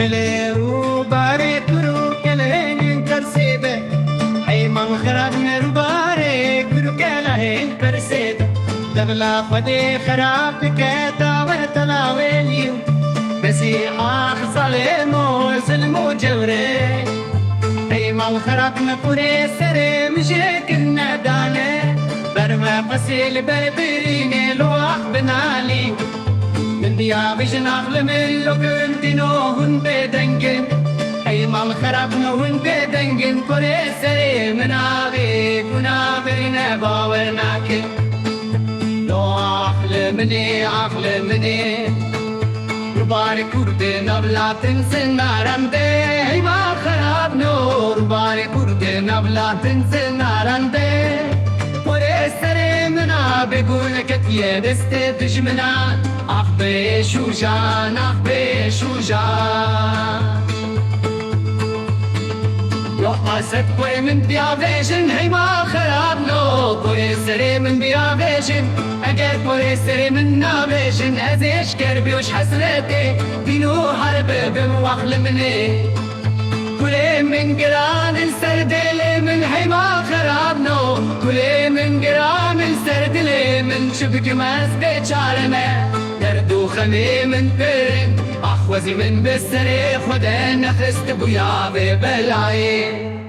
مليرو بارك رو كلين ترسيبه أي من خراب نربارك رو كلين ترسيبه دبلا خدي خراب كتا وتلاويليو مسيحا خصاليمو سلمو جوري أي من خراب نقولي سري مشيكل نداني برما قسيل بربريني لوح بنالي من ديابش نخل من لو كنت نوهن بدنجن أي مال خراب نوهن بدنجن كوري سري منابي كنابي نباورناك لو عقل مني رباري كرد نبلا تنسن نارن دي أي مال خراب نور رباري كرد نبلا تنسن نارن دي كوري سري منابي كونك تيدست دجمنان أخبي شوجان يحاسب كوي من بيافيشن هي ما خراب نو كوي سري من بيافيشن أجد كوي سري من نابيشن أزيش كربي وش حسرتي بينو حرب بموخل مني كوي من قران السردلي من هي ما خراب نو كوي من قران السردلي من شبك ماسك شارمه دردو خمي من برن أخوزي من بسري خدين نخست بويا ببلعي